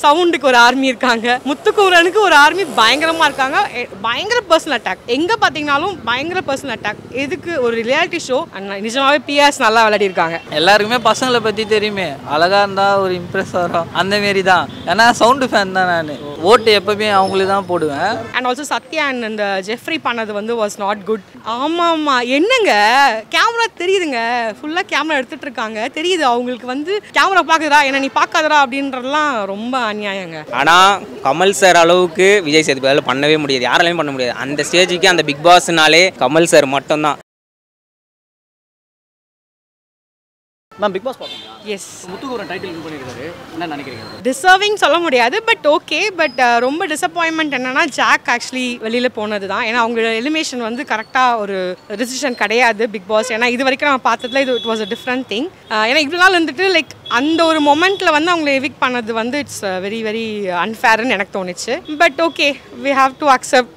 சவுண்டுக்கு ஒரு ஆர்மி இருக்காங்க, முத்துக்குமரனுக்கு ஒரு ஆர்மி பயங்கரமா இருக்காங்க. பயங்கர பர்சனல் அட்டாக் எங்க பாத்தீங்கன்னாலும் பயங்கர பர்சனல் அட்டாக். எதுக்கு ஒரு ரியாலிட்டி ஷோ. நிஜமாவே பிஆர்ஸ் நல்லா விளையாடி இருக்காங்க. எல்லாருக்குமே பசங்களை பத்தி தெரியுமே, அழகா இருந்தா ஒரு இம்ப்ரெஸ் வரும் அந்த மாரி தான். ஏன்னா சவுண்டு ஃபேன் தான் நான். ஓட்டு எப்பவுமே அவங்களுக்கு தான் போடுவேன். அண்ட் ஆல்சோ சத்யா அண்ட் இந்த ஜெஃப்ரி பண்ணது வந்து வாஸ் நாட் குட். ஆமாம்மா என்னங்க கேமரா தெரியுதுங்க, ஃபுல்லாக கேமரா எடுத்துட்டு இருக்காங்க, தெரியுது அவங்களுக்கு வந்து கேமரா பார்க்குறா என்ன நீ பார்க்காதரா அப்படின்றதுலாம் ரொம்ப அநியாயங்க. ஆனால் கமல் சார் அளவுக்கு விஜய் சேதுபதியால் பண்ணவே முடியாது, யாராலையும் பண்ண முடியாது. அந்த ஸ்டேஜுக்கு அந்த பிக் பாஸ்னாலே கமல் சார் மட்டும்தான். மேம் பிக் பாஸ் பாப்பீங்களா? எஸ். முத்துக்குமரன் டைட்டில் வின் பண்ணியிருக்காரு, என்ன நினைக்கிறீங்க? டிசர்விங் சொல்ல முடியாது, பட் ஓகே. பட் ரொம்ப டிசப்பாயின்மெண்ட் என்னன்னா ஜாக் ஆக்சுவலி வெளியில் போனது தான். ஏன்னா அவங்க எலிமினேஷன் வந்து கரெக்டாக ஒரு டிசிஷன் கிடையாது பிக் பாஸ். ஏன்னா இது வரைக்கும் நம்ம பார்த்ததுல இது it was a different thing. ஏன்னா இவ்வளோ நாள் வந்துட்டு லைக் அந்த ஒரு மொமெண்ட்டில் வந்து அவங்கள எவிக் பண்ணது வந்து இட்ஸ் வெரி வெரி அன்ஃபேர்னு எனக்கு தோணுச்சு. But okay, we have to accept.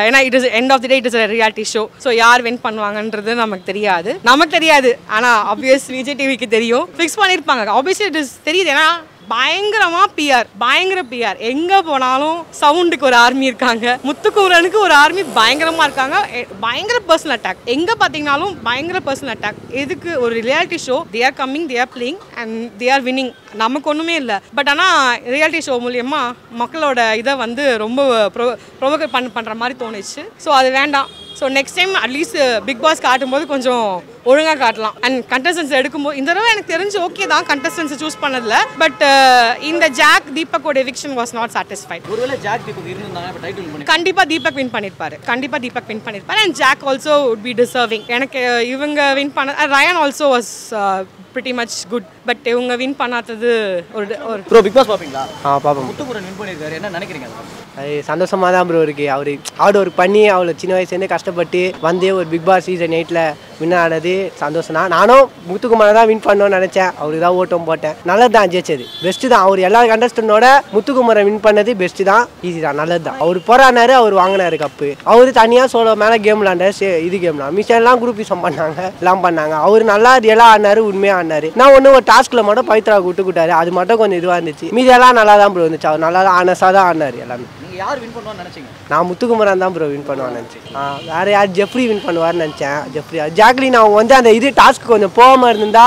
ஏன்னா it is end of the day it is a reality show. So யார் வின் பண்ணுவாங்கன்றது நமக்கு தெரியாது. ஆனால் ஆப்வியஸ் விஜய் டிவிக்கு தெரியும், ஃபிக்ஸ் பண்ணியிருப்பாங்க. ஆப்வியஸ்லி இட் இஸ் தெரியுது. ஏன்னா பயங்கரமாக பிஆர் எங்கே போனாலும் சவுண்டுக்கு ஒரு ஆர்மி இருக்காங்க, முத்துக்குமரனுக்கு ஒரு ஆர்மி பயங்கரமாக இருக்காங்க. பயங்கர பர்சனல் அட்டாக் எங்கே பார்த்தீங்கன்னாலும் பயங்கர பர்சனல் அட்டாக். எதுக்கு ஒரு reality show. They are coming, they are playing and they are winning. நமக்கு ஒன்றுமே இல்லை. பட் ஆனால் ரியாலிட்டி ஷோ மூலியமா மக்களோட இதை வந்து ரொம்ப ப்ரொவோக் பண்ணுற மாதிரி தோணுச்சு. ஸோ அது வேண்டாம். So next time at least Bigg Boss காட்டும்போது கொஞ்சம் ஒழுங்காக காட்டலாம். அண்ட் கண்டஸ்டன்ஸ் எடுக்கும்போது இந்த தடவை எனக்கு தெரிஞ்சு ஓகே தான் கண்டஸ்டன்ஸை சூஸ் பண்ணதில்ல. பட் இந்த ஜாக் தீபக்கோட எவிக்ஷன் வாஸ் நாட் சாட்டிஸ்ஃபைட். ஒருவேளை ஜாக் தீபக் இருந்தாங்க டைட்டில் வின் பண்ணி கண்டிப்பாக தீபக் வின் பண்ணியிருப்பாரு. And Jack also would be deserving. எனக்கு இவங்க வின் பண்ண Rayan also was pretty much good. But இவங்க வின் பண்ணாதது ஒரு ப்ரோ பிக் பாஸ் பாப்பீங்களா? பார்ப்போம். முத்துக்குமரன் வின் பண்ணியிருக்காரு, என்ன நினைக்கிறீங்க? அது சந்தோஷமாக தான் ப்ரோ இருக்குது. அவர் ஹார்ட் ஒர்க் பண்ணி அவ்வளோ சின்ன வயசுலேருந்து கஷ்டப்பட்டு வந்து ஒரு பிக் பாஸ் சீசன் 8 வின் ஆனது சந்தோஷம் தான். நானும் முத்துக்குமரன் தான் வின் பண்ணணும்னு நினச்சேன், அவருக்கு தான் ஓட்டம் போட்டேன். நல்லது தான் ஜெயிச்சது, பெஸ்ட்டு தான். அவர் எல்லா கண்டஸ்டனோட முத்துக்குமரன் வின் பண்ணது பெஸ்ட்டு தான், ஈஸி தான், நல்லது தான். அவர் போராடினாரு, அவர் வாங்கினாரு கப்பு. அவர் தனியாக சோலோ மேலே கேம் விளாண்டாரு, இது கேம்லாம் மிஷன்லாம் குரூப் யூஸ் பண்ணாங்க, எல்லாம் பண்ணாங்க. அவர் நல்லா ரியலாக ஆடினாரு, உண்மையாக ஆடினாரு. நான் ஒன்று ஒரு டாஸ்கில் மட்டும் பவித்ரா விட்டுக்கிட்டாரு, அது மட்டும் கொஞ்சம் இதுவாக இருந்துச்சு. மீதெல்லாம் நல்லா தான் ப்ரோ இருந்துச்சு. அவர் நல்லா தான் ஆனஸாக தான் ஆடினார் எல்லாமே. யார் வின் பண்ணுவான்னு நினைச்சீங்க? நான் முத்துக்குமரன் தான் ப்ரோ வின் பண்ணுவான்னு நினச்சேன். வேறு யார் ஜெஃப்ரி வின் பண்ணுவார்னு நினச்சேன். ஜாக்லின் அவங்க வந்து அந்த இது டாஸ்க்கு கொஞ்சம் போகாமல் இருந்தா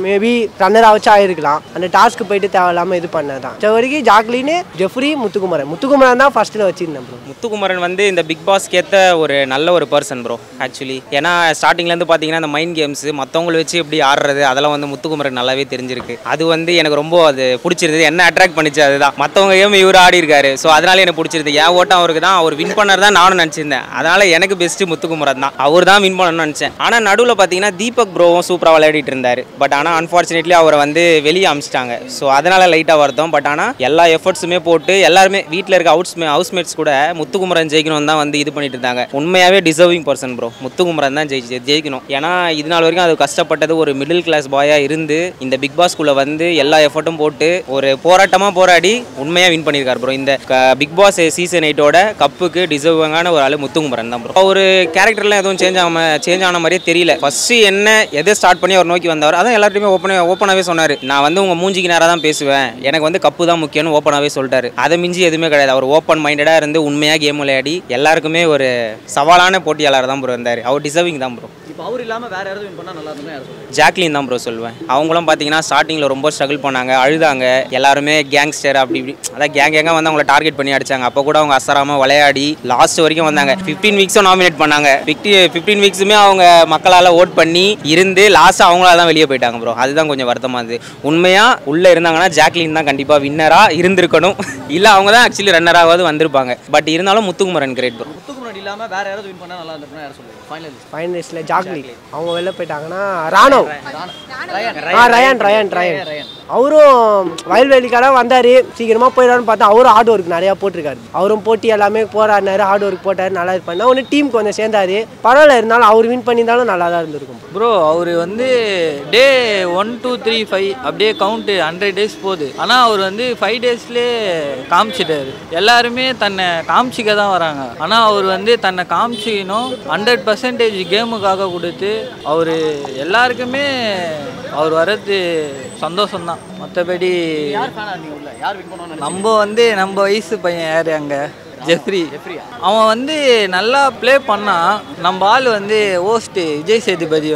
மேபி ரன்னராக வச்சு ஆகிருக்கலாம். அந்த டாஸ்க்கு போயிட்டு தேவையில்லாமல் இது பண்ணதான். ஸோ வரைக்கும் ஜாக்லின், ஜெஃப்ரி, முத்துக்குமரன் தான் ஃபர்ஸ்ட்டில் வச்சுருந்தேன் ப்ரோ. முத்துக்குமரன் வந்து இந்த பிக் பாஸ்க்கு ஏற்ற ஒரு நல்ல ஒரு பர்சன் ப்ரோ ஆக்சுவலி. ஏன்னா ஸ்டார்டிங்லேருந்து பார்த்தீங்கன்னா இந்த மைண்ட் கேம்ஸ் மற்றவங்களை வச்சு எப்படி ஆடுறது அதெல்லாம் வந்து முத்துக்குமரன் நல்லாவே தெரிஞ்சிருக்கு. அது வந்து எனக்கு ரொம்ப அது பிடிச்சிருது, என்ன அட்ராக்ட் பண்ணிச்சு அதுதான். மற்றவங்க கேம் இவர் ஆடி இருக்காரு, ஸோ அதனால எனக்கு பிடிச்சிருது. என் ஓட்டம் அவருக்கு தான், அவர் வின் பண்ணர் தான் நானும் நினச்சிருந்தேன். அதனால எனக்கு பெஸ்ட்டு முத்துக்குமரன் தான், அவர் தான் வின் பண்ணணும்னு நினச்சேன். ஆனால் நடுவில் பார்த்தீங்கன்னா தீபக் ப்ரோவும் சூப்பராக விளையாடிட்டு இருந்தார். பட் ஆனால் அன்ஃபார்ச்சுனேட்லி அவரை வந்து வெளியே அமிச்சிட்டாங்க. ஸோ அதனால லைட்டாக வருத்தம். பட் ஆனால் எல்லா எஃபர்ட்ஸுமே போட்டு எல்லாருமே வீட்டில் இருக்க ஹவுஸ்மேட்ஸ் கூட முத்துக்குமரன் ஜெயிக்கணும் தான் வந்து இது பண்ணிட்டு இருந்தாங்க. உண்மையாகவே டிசர்விங் பர்சன் ப்ரோ. முத்துக்குமரன் தான் ஜெயிக்கணும். ஏன்னா இது நாள் வரைக்கும் அது கஷ்டப்பட்டது ஒரு மிடில் கிளாஸ் பாயாக இருந்து இந்த பிக் பாஸ்குள்ளே வந்து எல்லா எஃபர்ட்டும் போட்டு ஒரு போராட்டமாக போராடி உண்மையாக வின் பண்ணியிருக்காரு ப்ரோ. இந்த பிக் பாஸ் சீசன் 8 கப்புக்கு டிசர்விங்கான ஒரு ஆள் முத்துக்குமரன் தான் ப்ரோ. ஒரு கேரக்டர்லாம் எதுவும் சேஞ்ச் ஆன மாதிரியே தெரியல. ஃபர்ஸ்ட் என்ன எதை ஸ்டார்ட் பண்ணி அவர் நோக்கி வந்தவர், அதான் எல்லாருமே ஓப்பனாகவே சொன்னார். நான் வந்து உங்கள் மூஞ்சிக்கு நேராக தான் பேசுவேன், எனக்கு வந்து கப்பு தான் முக்கியம்னு ஓப்பனாகவே சொல்லிட்டாரு. அதை மிஞ்சி எதுவுமே கிடையாது. அவர் ஓப்பன் மைண்டடாக இருந்து உண்மையாக கேம் விளையாடி எல்லாருக்குமே ஒரு சவாலான போட்டியாளர் தான் ப்ரோ இருந்தார். அவர் டிசர்விங் தான் ப்ரோ. இப்போ அவர் இல்லாமல் வேற யாராவது வின் பண்ணால் நல்லா இருக்கும்னு யார் சொல்லுவாங்க? ஜாக்லின் தான் ப்ரோ சொல்லுவேன். அவங்களும் பார்த்தீங்கன்னா ஸ்டார்டிங்கில் ரொம்ப ஸ்ட்ரகிள் பண்ணாங்க, அழுதாங்க. எல்லாருமே கேங்ஸ்டர் அப்படி இப்படி அதான் கேங்காக வந்து அவங்கள டார்கெட் பண்ணி அடிச்சாங்க. அப்போ கூட அவங்க அசராமல் விளையாடி லாஸ்ட் வரைக்கும் வந்தாங்க. 15 வீக்ஸும் நாமினேட் பண்ணாங்க. 15 வீக்ஸுமே அவங்க மக்களால் ஓட் பண்ணி இருந்து லாஸ்ட்டாக அவங்களால தான் வெளியே போயிட்டாங்க ப்ரோ. அதுதான் கொஞ்சம் வருத்தமாக இருந்தது. உண்மையாக உள்ளே இருந்தாங்கன்னா ஜாக்லின் தான் கண்டிப்பாக வின்னராக இருந்திருக்கணும். இல்லை அவங்க தான் ஆக்சுவலி ரன்னராவது வந்திருப்பாங்க. பட் இருந்தாலும் முத்துக்குமரன் கிரேட் ப்ரோ. முத்துக்குமரன் இல்லாமல் வேற யாராவது வின் பண்ணால் நல்லா இருந்திருக்கும்னு யார் சொல்லுவாங்க? ஃபைனலிஸ்ட்டில் ஜாக்லின் அவங்க வெளில போயிட்டாங்கன்னா ராணவ், ரயான் அவரும் வயல்வெளிக்காக வந்தார். சீக்கிரமாக போயிடான்னு பார்த்தா அவரும் ஹார்ட் ஒர்க் நிறையா போட்டிருக்காரு. அவரும் போட்டி எல்லாமே போராடினார், ஹார்ட் ஒர்க் போட்டார், நல்லா இது பண்ணால் ஒன்று டீம் கொஞ்சம் சேர்ந்தார். பரவாயில்ல, இருந்தாலும் அவர் வின் பண்ணியிருந்தாலும் நல்லா தான் இருந்திருக்கும் ப்ரோ. அவர் வந்து டே 1 2 3 5 அப்படியே கவுண்ட்டு 100 டேஸ் போகுது. ஆனால் அவர் வந்து 5 டேஸ்லேயே காமிச்சிட்டாரு. எல்லாருமே தன்னை காமிச்சிக்க தான் வராங்க. ஆனால் அவர் வந்து தன்னை காமிச்சிக்கணும் 100% கேமுக்காக கொடுத்து அவர் எல்லாருக்குமே அவர் வர்றது சந்தோஷம்தான். மற்றபடி யார் ஃபேனா இருந்தீங்க உள்ள? யார் வின் பண்ணுவான்னு நம்ம வயசு பையன் யார் அங்கே ஜெஃப்ரி. அவன் நல்லா ப்ளே பண்ணான். நம்ம ஆள் ஹோஸ்ட் விஜய் சேதுபதி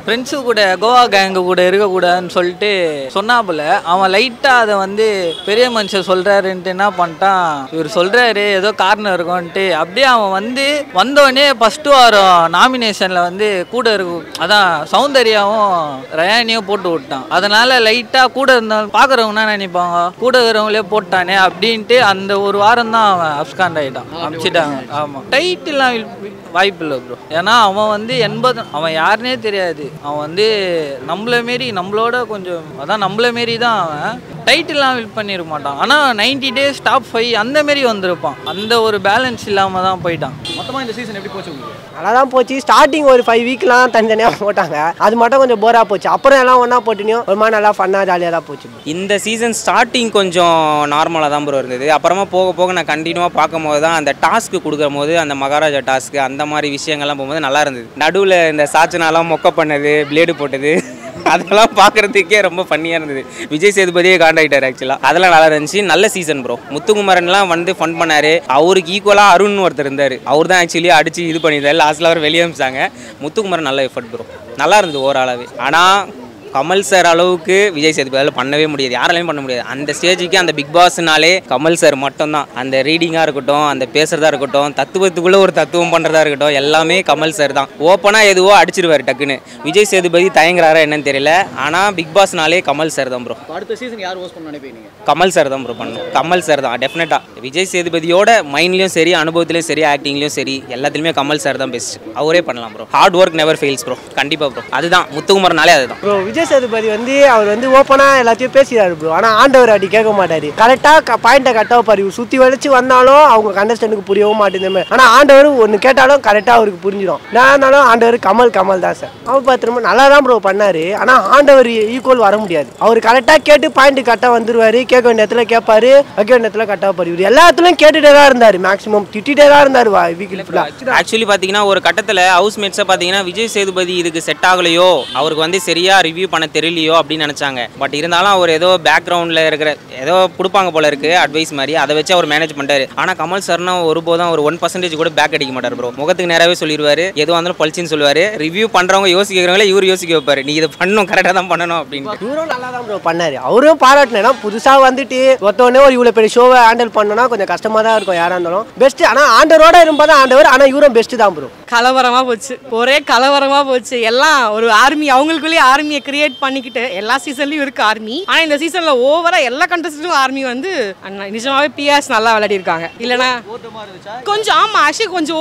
ஃப்ரெண்ட்ஸு கூட கோவா கேங்கு கூட இருக்கக்கூடாதுன்னு சொல்லிட்டு சொன்னாப்புல. அவன் லைட்டாக அதை பெரிய மனுஷன் சொல்கிறாருன்ட்டு என்ன பண்ணிட்டான், இவர் சொல்கிறாரு ஏதோ காரணம் இருக்கும்ன்ட்டு அப்படியே அவன் வந்தோடனே ஃபஸ்ட்டு வாரம் நாமினேஷனில் கூட இருக்கும் அதான் சௌந்தர்யாவும் ரயானியும் போட்டு விட்டான். அதனால் லைட்டாக கூட இருந்தாலும் பார்க்குறவங்கன்னா நினைப்பாங்க கூட இருக்கிறவங்களே போட்டானே அப்படின்ட்டு அந்த ஒரு வாரம் தான் அவன் அப்ஸ்காண்ட் ஆகிட்டான், அமிச்சிட்டாங்க. ஆமாம், டைட்டில்லாம் வாய்ப்பு இல்லை ப்ரோ. ஏன்னா அவன் 80 அவன் யாருன்னே தெரியாது. அவன் நம்மளோட கொஞ்சம் அதான் நம்மள மாரி தான். அவன் டைட்டில்லாம் வின் பண்ணிருக்க மாட்டான். ஆனால் 90 days டாப் 5 அந்த மாரி வந்திருப்பான். அந்த ஒரு பேலன்ஸ் இல்லாமல் தான் போயிட்டான். மொத்தமாக இந்த சீசன் எப்படி போச்சு உங்களுக்கு? நல்லா தான் போச்சு. ஸ்டார்டிங் ஒரு 5 வீக்லாம் தனித்தனியாக போட்டாங்க, அது மட்டும் கொஞ்சம் போராக போச்சு. அப்புறம் எல்லாம் ஒன்றா போட்டுனியும் ஒரு மாதிரி நல்லா ஃபன்னாக ஜாலியாக தான் போச்சு. இந்த சீசன் ஸ்டார்டிங் கொஞ்சம் நார்மலாக தான் ப்ரோ இருந்தது. அப்புறமா போக போக நான் கண்டினியூவாக பார்க்கும் போது தான் அந்த டாஸ்க்கு கொடுக்கும் போது அந்த மகாராஜா டாஸ்க்கு அந்த மாதிரி விஷயங்கள்லாம் போகும்போது நல்லா இருந்தது. நடுவில் இந்த சாச்சனாலாம் மொக்க பண்ணது, பிளேடு போட்டது அதெல்லாம் பார்க்குறதுக்கே ரொம்ப ஃபன்னியாக இருந்தது. விஜய் சேதுபதியே காண்டாக்டர் ஆக்சுவலாக அதெல்லாம் நல்லா இருந்துச்சு. நல்ல சீசன் ப்ரோ. முத்துக்குமரன்லாம் ஃபன் பண்ணார். அவருக்கு ஈக்குவலாக அருண் ஒருத்தர் இருந்தார், அவர் தான் ஆக்சுவலி அடித்து இது பண்ணியிருந்தார். லாஸ்ட்டில் அவர் வெளியே அனுப்பிச்சாங்க. முத்துக்குமரன் நல்ல எஃபர்ட் ப்ரோ, நல்லா இருந்தது ஓவராலாகவே. ஆனால் கமல் சார் அளவுக்கு விஜய் சேதுபதியால் பண்ணவே முடியாது, யாராலையும் பண்ண முடியாது. அந்த ஸ்டேஜுக்கு அந்த பிக் பாஸ்னாலே கமல் சார் மட்டும்தான். அந்த ரீடிங்காக இருக்கட்டும், அந்த பேசுகிறதா இருக்கட்டும், தத்துவத்துக்குள்ளே ஒரு தத்துவம் பண்ணுறதா இருக்கட்டும், எல்லாமே கமல் சார் தான். ஓப்பனாக எதுவோ அடிச்சிருவார் டக்குன்னு. விஜய் சேதுபதி தயங்குறாரா என்னன்னு தெரியல. ஆனால் பிக் பாஸ்னாலே கமல் சார் தான் ப்ரோ. அடுத்த சீசன் யார் ஹோஸ்ட் பண்ண நினைப்பீங்க? கமல் சார் தான் ப்ரோ பண்ணணும். கமல் சார் தான் டெஃபினட்டாக. விஜய் சேதுபதியோட மைண்ட்லேயும் சரி, அனுபவத்திலையும் சரி, ஆக்டிங்லேயும் சரி, எல்லாத்துலேயுமே கமல் சார் தான் பெஸ்ட். அவரே பண்ணலாம் bro. Hard work never fails bro. கண்டிப்பாக ப்ரோ. அதுதான் முத்துக்குமரனாலே அதுதான் ப்ரோ. விஜய் சேதுபதி அவர் ஓப்பனாக எல்லாத்தையும் பேசிடுறாரு ப்ரோ. ஆனால் ஆண்டவர் அடி கேட்க மாட்டாரு. கரெக்டாக பாயிண்ட்டை கட்ட வைப்பாரு. சுற்றி வளைச்சு வந்தாலும் அவங்க கண்டஸ்டன்ட்டுக்கு புரியவும் மாட்டேங்குது. ஆனால் ஆண்டவர் ஒன்று கேட்டாலும் கரெக்டாக அவருக்கு புரிஞ்சிடும். நான் இருந்தாலும் ஆண்டவர் கமல் தான் சார். அவர் பார்த்துருமா நல்லா தான் ப்ரோ பண்ணார். ஆனால் ஆண்டவர் ஈக்குவல் வர முடியாது. அவர் கரெக்டாக கேட்டு பாயிண்ட் கரெக்டாக வந்துருவார். கேட்க வேண்டிய இடத்துல கேட்பாரு, வைக்க வேண்டிய இடத்துல கரெக்டாக வைப்பார். இவர் எல்லாத்துலையும் கேட்டுகிட்டே தான் இருந்தார். மேக்ஸிமம் திட்டிகிட்டே தான் இருந்தார் வீக்கில் ஃபுல்லாக. ஆக்சுவலி பார்த்தீங்கன்னா ஒரு கட்டத்தில் ஹவுஸ் மேட்ஸை பார்த்தீங்கன்னா விஜய் சேதுபதி இதுக்கு செட் ஆகலையோ, அவருக்கு சரியாக ரிவ்யூ பண்ண தெரியலையோ அப்படின்னு நினச்சாங்க. பட் இருந்தாலும் அவர் ஏதோ பேக்ரவுண்டில் இருக்கிற ஏதோ கொடுப்பாங்க போல இருக்கு அட்வைஸ் மாதிரி, அதை வச்சு அவர் மேனேஜ் பண்ணிட்டாரு. ஆனால் கமல் சார்னா ஒருபோதும் ஒரு 1% கூட பேக் அடிக்க மாட்டார் ப்ரோ. முகத்துக்கு நேராகவே சொல்லிடுவார், எதுவும் இருந்தாலும் பளிச்சுன்னு சொல்லுவார். ரிவ்யூ பண்ணுறவங்க யோசிக்கிறவங்களே இவர் யோசிக்க வைப்பார், நீ இதை பண்ணணும், கரெக்டாக தான் பண்ணணும் அப்படின்னு. இவரும் நல்லா தான் ப்ரோ பண்ணார். அவரும் பாராட்டினா புதுசாக ஒருத்தவொடனே ஒரு இவ்வளோ பெரிய ஷோவை ஹேண்டில் பண்ணணும்னா கொஞ்சம் கஷ்டமாக தான் இருக்கும் யாராக இருந்தாலும். பெஸ்ட். ஆனால் ஆண்டவரோட இருப்பதான் ஆண்டவர். ஆனால் இவரும் பெஸ்ட் தான் ப்ரோ. கலவரமாக போச்சு, ஒரே கலவரமாக போச்சு. எல்லாம் ஒரு ஆர்மி, அவங்களுக்குள்ளேயே ஆர்மியை கிரியேட் பண்ணிக்கிட்டு எல்லா சீசன்லையும் இருக்கு ஆர்மி. ஆனால் இந்த சீசனில் ஓவராக எல்லா கண்டஸ்டன்ட்டும் ஆர்மி நிஜமாவே பிஎஸ் நல்லா விளையாடிருக்காங்க. இல்லைனா கொஞ்சம் ஆமாம், ஆக்சுவலி கொஞ்சம்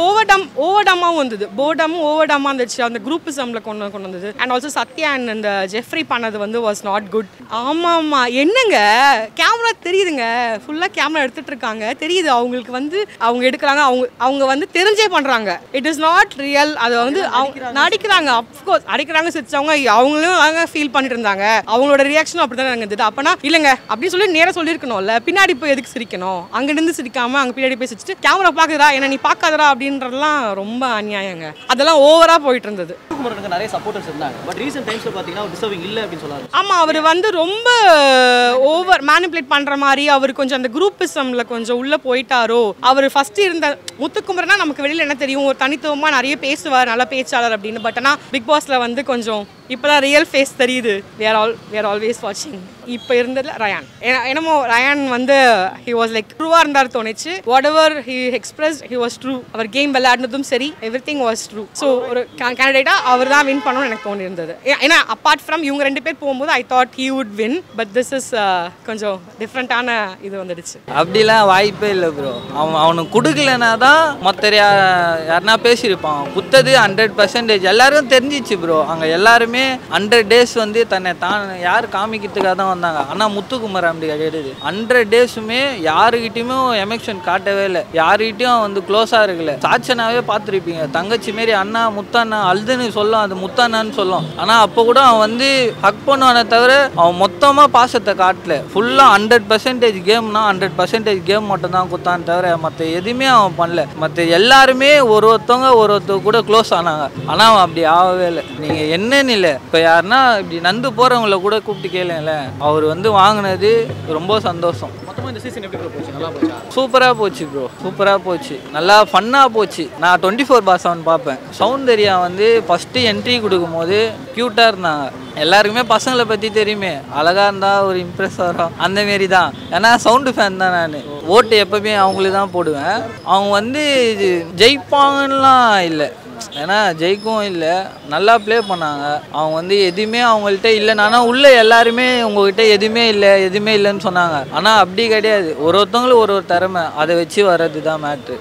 ஓவர்டமாகவும் வந்தது. ஓவர்டமாக இருந்துச்சு. அந்த குரூப்பிசமில் கொண்டு வந்தது. அண்ட் ஆல்சோ சத்யா அண்ட் இந்த ஜெஃப்ரி பண்ணது வாஸ் நாட் குட். ஆமாம், என்னங்க கேமரா தெரியுதுங்க, ஃபுல்லாக கேமரா எடுத்துட்டு இருக்காங்க, தெரியுது அவங்களுக்கு அவங்க எடுக்கிறாங்க, அவங்க தெரிஞ்சே பண்ணுறாங்க. It is not real. அதை அவங்க நடிக்கிறாங்க. அஃப்கோர்ஸ் அடிக்கிறாங்க, சிரிச்சவங்க அவங்களும் ஃபீல் பண்ணிட்டு இருந்தாங்க. அவங்களோட ரியாக்ஷனும் அப்படி தான் இருந்தது. அப்பனா இல்லைங்க அப்படின்னு சொல்லி நேராக சொல்லியிருக்கணும்ல. பின்னாடி போய் எதுக்கு சிரிக்கணும்? அங்கிருந்து சிரிக்காம அங்கே பின்னாடி போய் சிரிச்சுட்டு கேமரா பார்க்குறா என்ன நீ பார்க்காதரா அப்படின்றதுலாம் ரொம்ப அநியாயங்க. அதெல்லாம் ஓவரா போயிட்டு இருந்தது. நிறைய சப்போர்ட்டர்ஸ் இருந்தாங்க. பட் ரீசன்ட் டைம்ஸ்ல பாத்தீங்கன்னா டிசர்விங் இல்ல அப்படின்னு சொல்றாங்க. ஆமா, அவர் ரொம்ப ஓவர் மேனிபுலேட் பண்ற மாதிரி, அவர் கொஞ்சம் அந்த குரூப்பிசம்ல கொஞ்சம் உள்ள போயிட்டாரோ. அவர் ஃபர்ஸ்ட் இருந்த முத்துக்குமரனா நமக்கு வெளியில என்ன தெரியும், ஒரு தனித்துவமா நிறைய பேசுவார், நல்ல பேச்சாளர் அப்படின்னு. பட் ஆனால் பிக் பாஸ்ல கொஞ்சம் இப்போதான் ரியல் ஃபேஸ் தெரியுது. we are always watching. இப்போ இருந்ததில் ரயான் என்னமோ ரயான் he was like ட்ரூவாக இருந்தார் தோணுச்சு. Whatever he expressed he was true. அவர் கேம் விளையாடினதும் சரி, எவ்ரிதிங் வாஸ் ட்ரூ. ஸோ ஒரு கேண்டிடேட்டாக அவர் தான் வின் பண்ணணும்னு எனக்கு தோணி இருந்தது. ஏன்னா அப்பார்ட் ஃப்ரம் இவங்க 2 பேர் போகும்போது I thought he would win. But this is கொஞ்சம் டிஃப்ரெண்ட்டான இது வந்துடுச்சு. அப்படிலாம் வாய்ப்பே இல்லை ப்ரோ. அவனுக்கு கொடுக்கலனா தான் மற்ற யாருன்னா பேசியிருப்பான். குத்தது 100% எல்லாரும் தெரிஞ்சிச்சு ப்ரோ. அங்கே எல்லாருமே 100 days தன்னை தான் யார் காமிக்கிறதுக்காக தான் வந்தாங்க. ஆனால் முத்துக்குமர் அப்படி கிடையாது. 100 days-உமே யாருக்கிட்டையுமே எமோஷன் காட்டவே இல்லை, யாருக்கிட்டையும் க்ளோஸாக இருக்கல. சாட்சனாவே பார்த்துருப்பீங்க, தங்கச்சி மாரி அண்ணா முத்தண்ணா அழுதுன்னு சொல்லும், அது முத்தண்ணான்னு சொல்லும். ஆனால் அப்போ கூட அவன் ஹக் பண்ணுவானே தவிர அவன் மொத்தமாக பாசத்தை காட்டல. ஃபுல்லாக 100% கேம்னா 100% கேம் மட்டும் தான் குத்தான்னு தவிர மற்ற எதுவுமே அவன் பண்ணல. மற்ற எல்லாருமே ஒருத்தவங்க கூட க்ளோஸ் ஆனாங்க. ஆனால் அவன் அப்படி ஆகவே இல்லை. நீங்கள் என்னன்னு இல்லை. இப்போ யாருன்னா இப்படி நந்து போகிறவங்கள கூட கூப்பிட்டு கேளுங்கள, அவர் வந்து வாங்கினது ரொம்ப சந்தோஷம். மொத்தமாக இந்த சீசன் எப்படி போச்சு? நல்லா போச்சா? சூப்பராக போச்சு ப்ரோ, சூப்பராக போச்சு, நல்லா ஃபன்னாக போச்சு. நான் 24/7 பார்ப்பேன். சௌந்தர்யா வந்து ஃபஸ்ட்டு என்ட்ரி கொடுக்கும் போது க்யூட்டாக இருந்தாங்க. எல்லாருக்குமே பசங்களை பற்றி தெரியுமே, அழகாக இருந்தால் ஒரு இம்ப்ரெஸ் வரும், அந்தமாரி தான். ஏன்னா சவுண்டு ஃபேன் தான் நான். ஓட்டு எப்பவுமே அவங்களுக்கு தான் போடுவேன். அவங்க வந்து ஜெயிப்பாங்கலாம் இல்லை, ஏன்னா ஜெயிக்கவும் இல்லை, நல்லா ப்ளே பண்ணாங்க. அவங்க வந்து எதுவுமே அவங்கள்ட்ட இல்லைன்னு, ஆனால் உள்ளே எல்லாருமே உங்கள்கிட்ட எதுவுமே இல்லைன்னு சொன்னாங்க. ஆனால் அப்படி கிடையாது, ஒருத்தவங்களும் ஒரு திறமை, அதை வச்சு வர்றது தான் மேட்ரு.